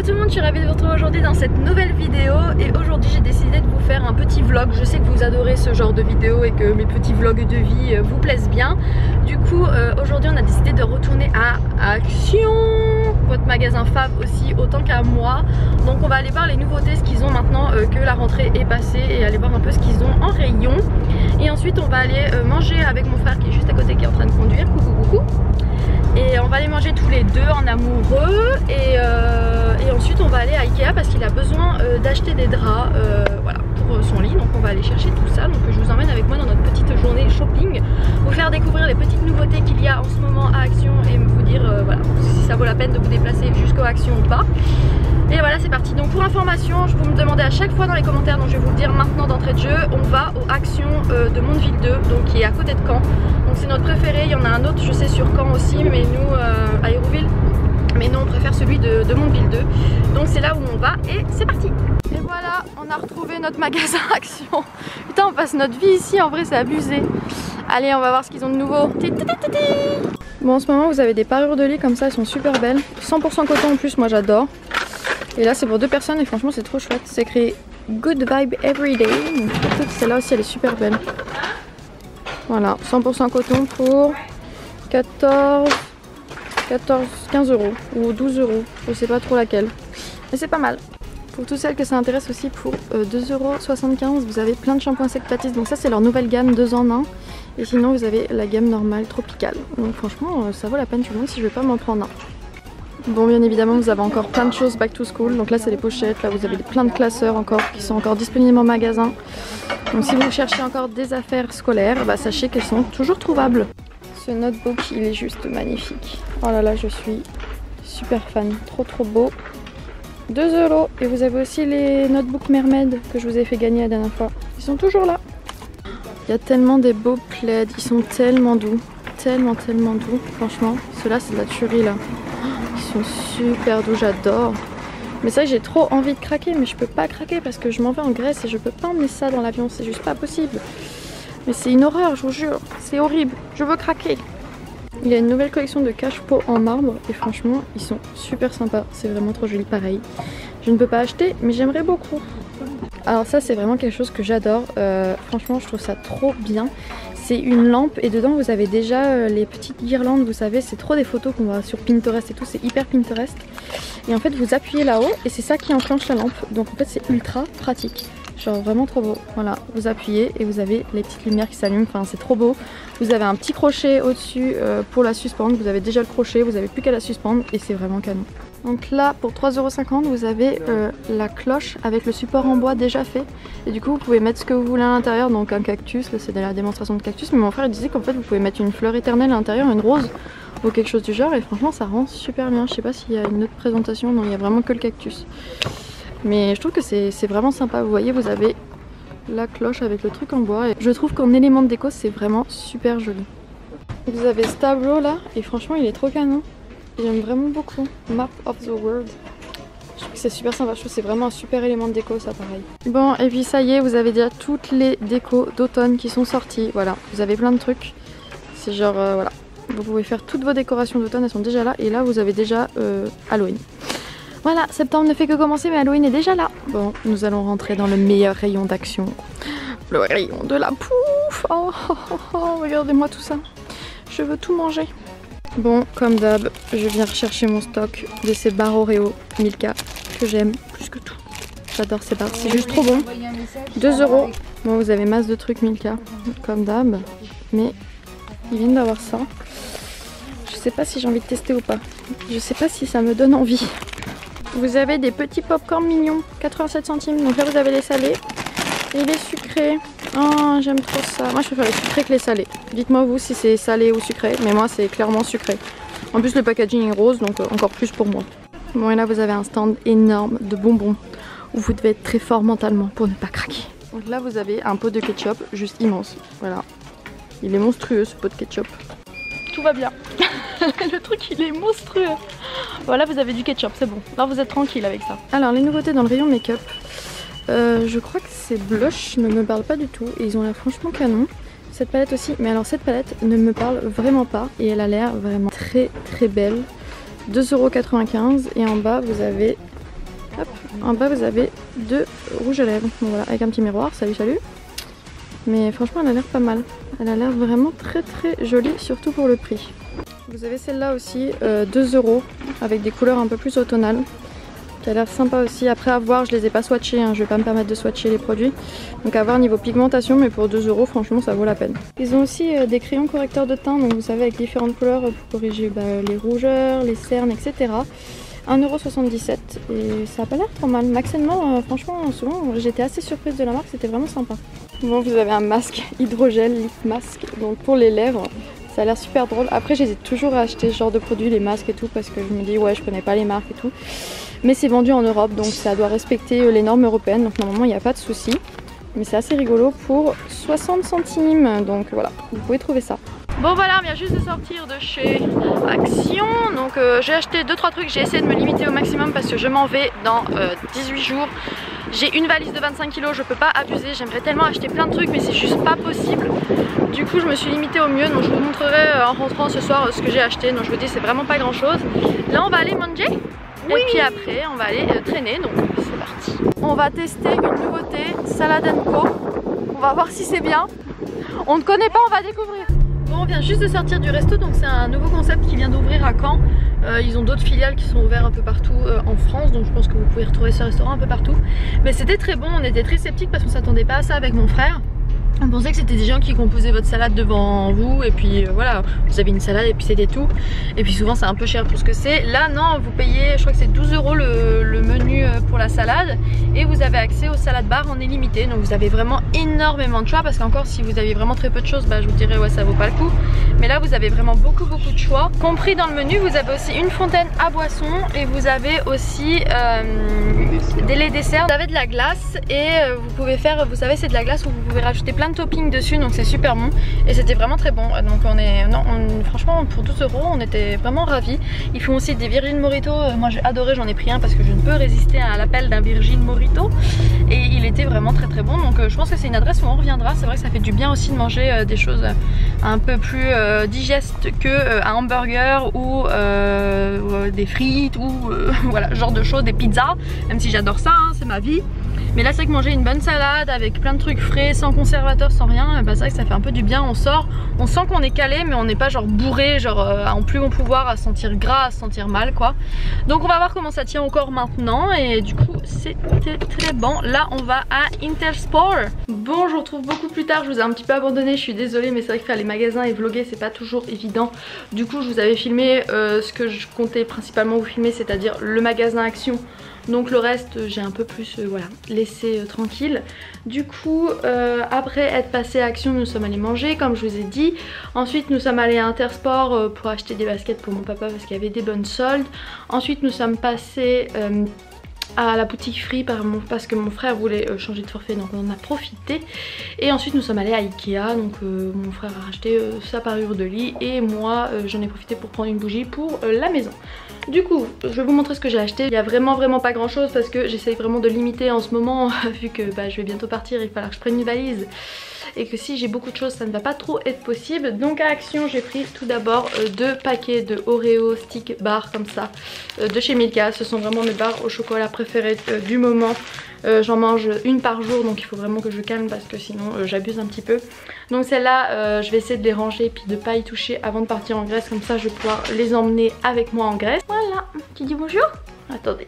tout le monde, je suis ravie de vous retrouver aujourd'hui dans cette nouvelle vidéo. Et aujourd'hui j'ai décidé de vous faire un petit vlog. Je sais que vous adorez ce genre de vidéo et que mes petits vlogs de vie vous plaisent bien. Du coup aujourd'hui on a décidé de retourner à Action, votre magasin Fave aussi autant qu'à moi. Donc on va aller voir les nouveautés, ce qu'ils ont maintenant que la rentrée est passée, et aller voir un peu ce qu'ils ont en rayon. Et ensuite on va aller manger avec mon frère qui est juste à côté, qui est en train de conduire. Coucou coucou. Et on va aller manger tous les deux en amoureux, et ensuite on va aller à Ikea parce qu'il a besoin d'acheter des draps voilà, pour son lit. Donc on va aller chercher tout ça. Donc je vous emmène avec moi dans notre petite journée shopping, vous faire découvrir les petites nouveautés qu'il y a en ce moment à Action et vous dire voilà, si ça vaut la peine de vous déplacer jusqu'aux Action ou pas. Et voilà, c'est parti. Donc pour information, vous me demandez à chaque fois dans les commentaires, donc je vais vous le dire maintenant d'entrée de jeu, on va aux Action de Mondeville 2, donc qui est à côté de Caen. Donc c'est notre préféré. Il y en a un autre je sais sur Caen aussi, mais nous à Hérouville, mais nous on préfère celui de Mondeville 2. Donc c'est là où on va et c'est parti. Et voilà, on a retrouvé notre magasin Action. Putain, on passe notre vie ici, en vrai c'est abusé. Allez, on va voir ce qu'ils ont de nouveau. Bon, en ce moment vous avez des parures de lit comme ça, elles sont super belles, 100% coton en plus, moi j'adore. Et là c'est pour 2 personnes et franchement c'est trop chouette. C'est écrit Good Vibe Everyday. Donc celle-là aussi elle est super belle. Voilà, 100% coton pour 15 euros ou 12 euros. Je sais pas trop laquelle. Mais c'est pas mal. Pour toutes celles que ça intéresse aussi, pour 2,75 €, vous avez plein de shampoings Sectatis. Donc ça c'est leur nouvelle gamme 2 en 1. Et sinon vous avez la gamme normale tropicale. Donc franchement ça vaut la peine. Je me demande si je vais pas m'en prendre un. Bon, bien évidemment vous avez encore plein de choses back to school. Donc là c'est les pochettes, là vous avez plein de classeurs encore qui sont encore disponibles en magasin. Donc si vous cherchez encore des affaires scolaires, bah, sachez qu'elles sont toujours trouvables. Ce notebook il est juste magnifique. Oh là là, je suis super fan, trop beau. 2 €. Et vous avez aussi les notebooks Mermaid que je vous ai fait gagner la dernière fois. Ils sont toujours là. Il y a tellement des beaux plaids, ils sont tellement doux. Tellement doux, franchement. Ceux-là c'est de la tuerie là. Ils sont super doux, j'adore. Mais c'est vrai que j'ai trop envie de craquer, mais je peux pas craquer parce que je m'en vais en Grèce et je peux pas emmener ça dans l'avion, c'est juste pas possible. Mais c'est une horreur, je vous jure, c'est horrible, je veux craquer. Il y a une nouvelle collection de cache-pot en marbre et franchement ils sont super sympas, c'est vraiment trop joli. Pareil, je ne peux pas acheter mais j'aimerais beaucoup. Alors ça c'est vraiment quelque chose que j'adore, franchement je trouve ça trop bien. C'est une lampe et dedans vous avez déjà les petites guirlandes, vous savez, c'est trop des photos qu'on voit sur Pinterest et tout, c'est hyper Pinterest. Et en fait vous appuyez là-haut et c'est ça qui enclenche la lampe, donc en fait c'est ultra pratique. Genre vraiment trop beau. Voilà, vous appuyez et vous avez les petites lumières qui s'allument, enfin c'est trop beau. Vous avez un petit crochet au-dessus pour la suspendre, vous avez déjà le crochet, vous n'avez plus qu'à la suspendre et c'est vraiment canon. Donc là pour 3,50 € vous avez la cloche avec le support en bois déjà fait. Et du coup vous pouvez mettre ce que vous voulez à l'intérieur, donc un cactus, là c'est de la démonstration de cactus. Mais mon frère il disait qu'en fait vous pouvez mettre une fleur éternelle à l'intérieur, une rose ou quelque chose du genre. Et franchement ça rend super bien, je sais pas s'il y a une autre présentation, non il y a vraiment que le cactus. Mais je trouve que c'est vraiment sympa, vous voyez vous avez la cloche avec le truc en bois. Et je trouve qu'en élément de déco c'est vraiment super joli. Vous avez ce tableau là et franchement il est trop canon. J'aime vraiment beaucoup. Map of the World. Je trouve que c'est super sympa, je trouve que c'est vraiment un super élément de déco ça pareil. Bon et puis ça y est, vous avez déjà toutes les décos d'automne qui sont sorties. Voilà, vous avez plein de trucs. C'est genre voilà. Vous pouvez faire toutes vos décorations d'automne, elles sont déjà là. Et là vous avez déjà Halloween. Voilà, septembre ne fait que commencer mais Halloween est déjà là. Bon, nous allons rentrer dans le meilleur rayon d'Action. Le rayon de la pouffe. Oh, regardez-moi tout ça. Je veux tout manger. Bon, comme d'hab, je viens rechercher mon stock de ces barres Oreo Milka que j'aime plus que tout. J'adore ces barres, c'est juste trop bon. 2 €. Bon, vous avez masse de trucs Milka, comme d'hab. Mais ils viennent d'avoir ça. Je sais pas si j'ai envie de tester ou pas. Je sais pas si ça me donne envie. Vous avez des petits popcorn mignons, 87 centimes. Donc là vous avez les salés et les sucrés. Oh j'aime trop ça. Moi je préfère les sucrés que les salés. Dites-moi vous si c'est salé ou sucré, mais moi c'est clairement sucré. En plus le packaging est rose, donc encore plus pour moi. Bon et là vous avez un stand énorme de bonbons où vous devez être très fort mentalement pour ne pas craquer. Donc là vous avez un pot de ketchup juste immense. Voilà. Il est monstrueux ce pot de ketchup. Tout va bien. Le truc il est monstrueux. Voilà, vous avez du ketchup, c'est bon. Là vous êtes tranquille avec ça. Alors les nouveautés dans le rayon make-up. Je crois que ces blushs ne me parlent pas du tout et ils ont l'air franchement canon. Cette palette aussi, mais alors cette palette ne me parle vraiment pas et elle a l'air vraiment très belle. 2,95 € et en bas vous avez Hop, en bas vous avez 2 rouges à lèvres, donc voilà, avec un petit miroir, salut salut. Mais franchement elle a l'air pas mal, elle a l'air vraiment très jolie, surtout pour le prix. Vous avez celle-là aussi, 2 € avec des couleurs un peu plus automnales, qui a l'air sympa aussi. Après à voir, je les ai pas swatchés, hein, je vais pas me permettre de swatcher les produits. Donc à voir niveau pigmentation, mais pour 2 € franchement ça vaut la peine. Ils ont aussi des crayons correcteurs de teint, donc vous savez avec différentes couleurs pour corriger les rougeurs, les cernes, etc. 1,77 € et ça a pas l'air trop mal. Maxennement, franchement, souvent j'étais assez surprise de la marque, c'était vraiment sympa. Bon, vous avez un masque hydrogel, lip mask, donc pour les lèvres. Ça a l'air super drôle. Après j'hésite toujours à acheter ce genre de produits, les masques et tout, parce que je me dis ouais je connais pas les marques et tout. Mais c'est vendu en Europe donc ça doit respecter les normes européennes, donc normalement il n'y a pas de souci. Mais c'est assez rigolo pour 60 centimes, donc voilà, vous pouvez trouver ça. Bon voilà, on vient juste de sortir de chez Action, donc j'ai acheté 2-3 trucs, j'ai essayé de me limiter au maximum parce que je m'en vais dans 18 jours. J'ai une valise de 25 kg, je peux pas abuser, j'aimerais tellement acheter plein de trucs mais c'est juste pas possible. Du coup je me suis limitée au mieux, donc je vous montrerai en rentrant ce soir ce que j'ai acheté, donc je vous dis c'est vraiment pas grand chose. Là on va aller manger, oui. Et puis après on va aller traîner, donc c'est parti. On va tester une nouveauté, Salad & Co. On va voir si c'est bien, on ne connaît pas, on va découvrir. Bon, on vient juste de sortir du resto, donc c'est un nouveau concept qui vient d'ouvrir à Caen. Ils ont d'autres filiales qui sont ouvertes un peu partout en France, donc je pense que vous pouvez retrouver ce restaurant un peu partout. Mais c'était très bon, on était très sceptiques parce qu'on s'attendait pas à ça avec mon frère. On pensait que c'était des gens qui composaient votre salade devant vous et puis voilà, vous avez une salade et puis c'était tout. Et puis souvent c'est un peu cher pour ce que c'est. Là non, vous payez, je crois que c'est 12 € le menu pour la salade et vous avez accès au salad bar en illimité. Donc vous avez vraiment énormément de choix parce qu'encore si vous aviez vraiment très peu de choses, bah, je vous dirais ouais ça vaut pas le coup. Mais là vous avez vraiment beaucoup de choix. Compris dans le menu, vous avez aussi une fontaine à boisson et vous avez aussi des laits desserts. Vous avez de la glace et vous pouvez faire, vous savez c'est de la glace où vous pouvez rajouter plein de toppings dessus, donc c'est super bon et c'était vraiment très bon. Donc franchement pour 12 € on était vraiment ravis. Ils font aussi des Virgin Morito, moi j'ai adoré, j'en ai pris un parce que je ne peux résister à l'appel d'un Virgin Morito et il était vraiment très bon. Donc je pense que c'est une adresse où on reviendra. C'est vrai que ça fait du bien aussi de manger des choses un peu plus digestes que un hamburger ou des frites ou voilà, ce genre de choses, des pizzas, même si j'adore ça, hein, c'est ma vie. Mais là c'est vrai que manger une bonne salade avec plein de trucs frais, sans conservateur, sans rien, bah c'est vrai que ça fait un peu du bien, on sort, on sent qu'on est calé mais on n'est pas genre bourré, genre en plus bon pouvoir, à se sentir gras, à se sentir mal quoi. Donc on va voir comment ça tient au corps maintenant et du coup c'était très bon. Là on va à Intersport. Bon, je vous retrouve beaucoup plus tard, je vous ai un petit peu abandonné, je suis désolée mais c'est vrai que faire les magasins et vlogger c'est pas toujours évident. Du coup je vous avais filmé ce que je comptais principalement vous filmer, c'est-à-dire le magasin Action. Donc le reste j'ai un peu plus voilà, laissé tranquille. Du coup après être passé à Action, nous sommes allés manger comme je vous ai dit. Ensuite nous sommes allés à Intersport pour acheter des baskets pour mon papa parce qu'il y avait des bonnes soldes. Ensuite nous sommes passés à la boutique Free parce que mon frère voulait changer de forfait, donc on en a profité. Et ensuite nous sommes allés à Ikea, donc mon frère a racheté sa parure de lit et moi j'en ai profité pour prendre une bougie pour la maison. Du coup je vais vous montrer ce que j'ai acheté. Il y a vraiment pas grand chose parce que j'essaye vraiment de limiter en ce moment vu que bah, je vais bientôt partir, il va falloir que je prenne une valise et que si j'ai beaucoup de choses ça ne va pas trop être possible. Donc à Action j'ai pris tout d'abord 2 paquets de Oreo stick bar comme ça de chez Milka. Ce sont vraiment mes barres au chocolat préférées du moment. J'en mange une par jour donc il faut vraiment que je calme parce que sinon j'abuse un petit peu. Donc celle-là je vais essayer de les ranger et puis de pas y toucher avant de partir en Grèce, comme ça je vais pouvoir les emmener avec moi en Grèce. Voilà, tu dis bonjour? Attendez.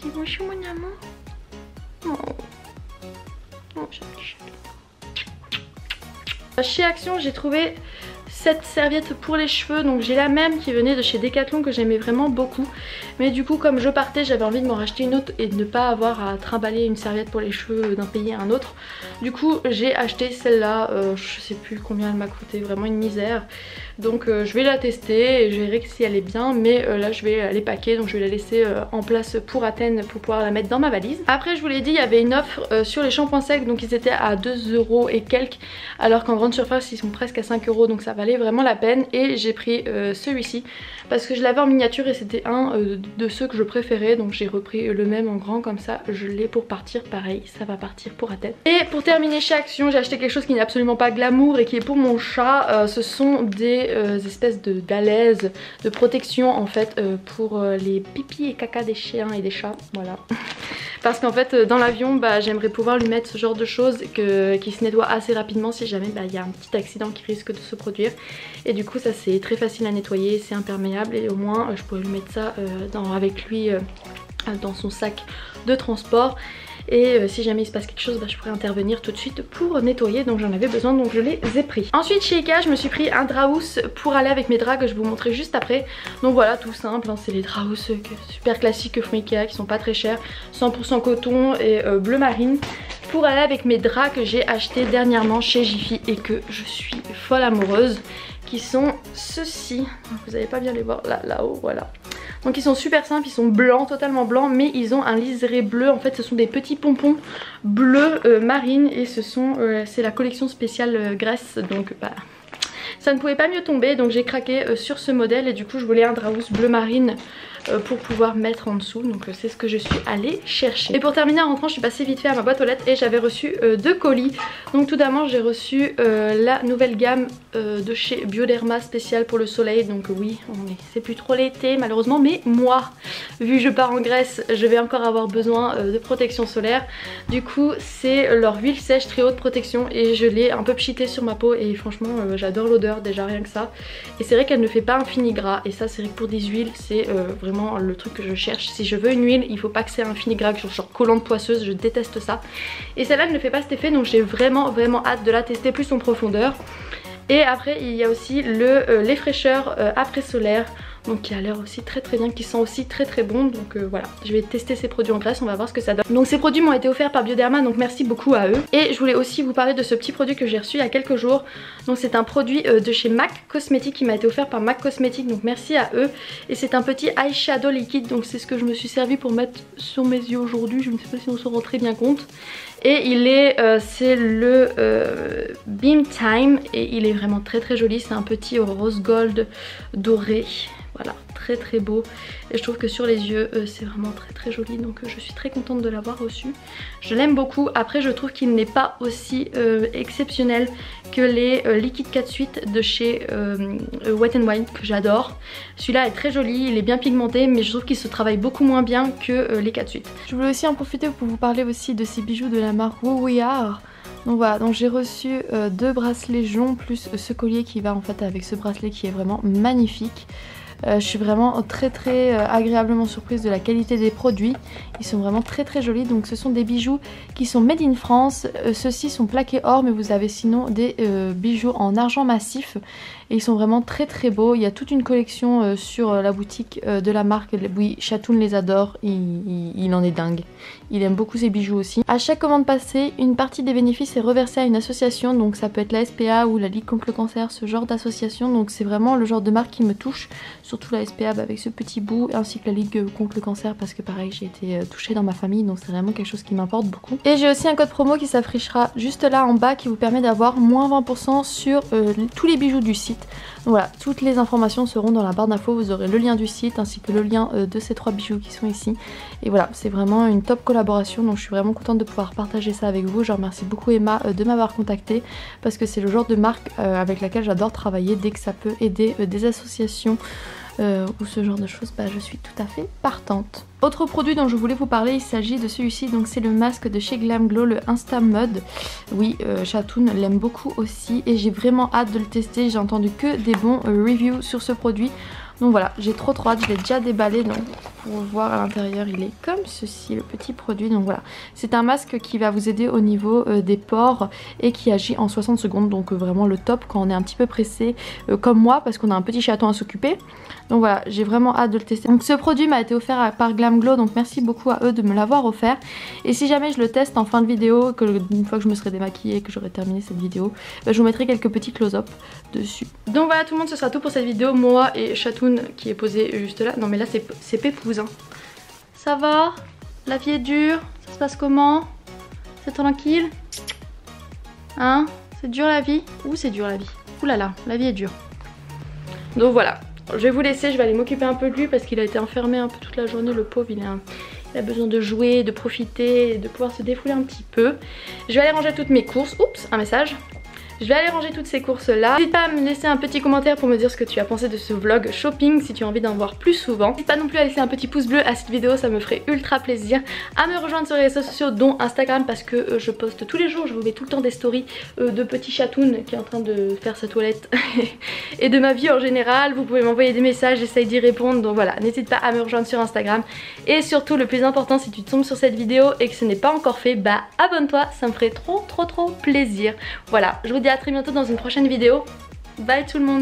Dis bonjour mon amour. Oh. Chez Action j'ai trouvé cette serviette pour les cheveux, donc j'ai la même qui venait de chez Decathlon que j'aimais vraiment beaucoup, mais du coup comme je partais j'avais envie de m'en racheter une autre et de ne pas avoir à trimballer une serviette pour les cheveux d'un pays à un autre. Du coup j'ai acheté celle-là, je sais plus combien elle m'a coûté, vraiment une misère. Donc je vais la tester et je verrai si elle est bien, mais là je vais les paquer, donc je vais la laisser en place pour Athènes pour pouvoir la mettre dans ma valise. Après je vous l'ai dit, il y avait une offre sur les shampoings secs, donc ils étaient à 2 € et quelques, alors qu'en grande surface ils sont presque à 5 €, donc ça valait vraiment la peine. Et j'ai pris celui-ci parce que je l'avais en miniature et c'était un de ceux que je préférais, donc j'ai repris le même en grand, comme ça je l'ai pour partir, pareil ça va partir pour Athènes. Et pour terminer chez Action j'ai acheté quelque chose qui n'est absolument pas glamour et qui est pour mon chat, ce sont des espèces de galaises de protection en fait pour les pipis et caca des chiens et des chats, voilà. Parce qu'en fait dans l'avion bah, j'aimerais pouvoir lui mettre ce genre de choses qui se nettoie assez rapidement si jamais bah, y a un petit accident qui risque de se produire. Et du coup ça c'est très facile à nettoyer, c'est imperméable et au moins je pourrais lui mettre ça avec lui dans son sac de transport. Et si jamais il se passe quelque chose, bah, je pourrais intervenir tout de suite pour nettoyer. Donc j'en avais besoin, donc je les ai pris. Ensuite chez Ikea, je me suis pris un draps pour aller avec mes draps que je vais vous montrer juste après. Donc voilà, tout simple, hein, c'est les draps super classiques que font Ikea, qui sont pas très chers, 100% coton et bleu marine. Pour aller avec mes draps que j'ai achetés dernièrement chez Jiffy et que je suis folle amoureuse. Qui sont ceux-ci, vous n'allez pas bien les voir là-haut, voilà. Donc ils sont super simples, ils sont blancs, totalement blancs, mais ils ont un liseré bleu. En fait ce sont des petits pompons bleus marine et c'est la collection spéciale Grèce. Donc bah, ça ne pouvait pas mieux tomber, donc j'ai craqué sur ce modèle et du coup je voulais un draps bleu marine pour pouvoir mettre en dessous. Donc c'est ce que je suis allée chercher. Et pour terminer en rentrant, je suis passée vite fait à ma boîte aux lettres et j'avais reçu 2 colis. Donc tout d'abord j'ai reçu la nouvelle gamme de chez Bioderma spéciale pour le soleil. Donc oui, c'est plus trop l'été malheureusement, mais moi vu que je pars en Grèce je vais encore avoir besoin de protection solaire. Du coup c'est leur huile sèche très haute protection et je l'ai un peu pchité sur ma peau et franchement j'adore l'odeur déjà rien que ça. Et c'est vrai qu'elle ne fait pas un fini gras et ça c'est vrai que pour des huiles c'est vraiment le truc que je cherche. Si je veux une huile il faut pas que c'est un fini gras genre collant de poisseuse, je déteste ça. Et celle-là ne fait pas cet effet donc j'ai vraiment hâte de la tester plus en profondeur. Et après il y a aussi les fraîcheurs après solaire. Donc qui a l'air aussi très bien, qui sent aussi très bon. Donc voilà, je vais tester ces produits en Grèce, on va voir ce que ça donne. Donc ces produits m'ont été offerts par Bioderma, donc merci beaucoup à eux. Et je voulais aussi vous parler de ce petit produit que j'ai reçu il y a quelques jours. Donc c'est un produit de chez MAC Cosmetics qui m'a été offert par MAC Cosmetics, donc merci à eux. Et c'est un petit eyeshadow liquide, donc c'est ce que je me suis servi pour mettre sur mes yeux aujourd'hui. Je ne sais pas si on s'en rend très bien compte. Et c'est le Beam Time et il est vraiment très joli. C'est un petit rose gold doré. Voilà, très beau et je trouve que sur les yeux c'est vraiment très joli, donc je suis très contente de l'avoir reçu. Je l'aime beaucoup. Après je trouve qu'il n'est pas aussi exceptionnel que les liquides 4 suites de chez Wet n Wild que j'adore. Celui-là est très joli, il est bien pigmenté mais je trouve qu'il se travaille beaucoup moins bien que les 4 suites. Je voulais aussi en profiter pour vous parler aussi de ces bijoux de la marque Woo We Are. Donc voilà, donc j'ai reçu 2 bracelets joncs plus ce collier qui va en fait avec ce bracelet qui est vraiment magnifique. Je suis vraiment très agréablement surprise de la qualité des produits. Ils sont vraiment très jolis. Donc ce sont des bijoux qui sont made in France. Ceux-ci sont plaqués or mais vous avez sinon des bijoux en argent massif. Et ils sont vraiment très beaux. Il y a toute une collection sur la boutique de la marque. Oui, Chatoun les adore, il en est dingue. Il aime beaucoup ces bijoux aussi. À chaque commande passée, une partie des bénéfices est reversée à une association. Donc ça peut être la SPA ou la Ligue contre le cancer, ce genre d'association. Donc c'est vraiment le genre de marque qui me touche. Surtout la SPA avec ce petit bout, ainsi que la Ligue contre le cancer parce que pareil j'ai été touchée dans ma famille. Donc c'est vraiment quelque chose qui m'importe beaucoup. Et j'ai aussi un code promo qui s'affichera juste là en bas qui vous permet d'avoir moins 20% sur tous les bijoux du site. Donc voilà, toutes les informations seront dans la barre d'infos, vous aurez le lien du site ainsi que le lien de ces 3 bijoux qui sont ici. Et voilà, c'est vraiment une top collaboration, donc je suis vraiment contente de pouvoir partager ça avec vous. Je remercie beaucoup Emma de m'avoir contactée parce que c'est le genre de marque avec laquelle j'adore travailler dès que ça peut aider des associations ou ce genre de choses, bah, je suis tout à fait partante. Autre produit dont je voulais vous parler, il s'agit de celui-ci, donc c'est le masque de chez Glam Glow, le Insta Mud. Oui, Chatoun l'aime beaucoup aussi et j'ai vraiment hâte de le tester, j'ai entendu que des bons reviews sur ce produit. Donc voilà, j'ai trop hâte, je l'ai déjà déballé, donc pour voir à l'intérieur il est comme ceci, le petit produit. Donc voilà, c'est un masque qui va vous aider au niveau des pores et qui agit en 60 secondes, donc vraiment le top quand on est un petit peu pressé comme moi parce qu'on a un petit chaton à s'occuper. Donc voilà, j'ai vraiment hâte de le tester. Donc ce produit m'a été offert par Glam Glow, donc merci beaucoup à eux de me l'avoir offert. Et si jamais je le teste en fin de vidéo, une fois que je me serai démaquillée, que j'aurai terminé cette vidéo, bah, je vous mettrai quelques petits close-up dessus. Donc voilà tout le monde, ce sera tout pour cette vidéo. Moi et Chatoun qui est posé juste là. Non mais là c'est Pépouze hein. Ça va? La vie est dure? Ça se passe comment? C'est tranquille? Hein? C'est dur la vie? Ouh c'est dur la vie. Ouh là là, la vie est dure. Donc voilà. Je vais vous laisser, je vais aller m'occuper un peu de lui parce qu'il a été enfermé un peu toute la journée, le pauvre, il a besoin de jouer, de profiter, de pouvoir se défouler un petit peu. Je vais aller ranger toutes mes courses. Oups, un message. Je vais aller ranger toutes ces courses là. N'hésite pas à me laisser un petit commentaire pour me dire ce que tu as pensé de ce vlog shopping, si tu as envie d'en voir plus souvent. N'hésite pas non plus à laisser un petit pouce bleu à cette vidéo, ça me ferait ultra plaisir. À me rejoindre sur les réseaux sociaux dont Instagram, parce que je poste tous les jours, je vous mets tout le temps des stories de petit chatoun qui est en train de faire sa toilette et de ma vie en général. Vous pouvez m'envoyer des messages, j'essaye d'y répondre, donc voilà, n'hésite pas à me rejoindre sur Instagram. Et surtout le plus important, si tu tombes sur cette vidéo et que ce n'est pas encore fait, bah abonne-toi, ça me ferait trop plaisir. Voilà, je vous dis à très bientôt dans une prochaine vidéo. Bye tout le monde.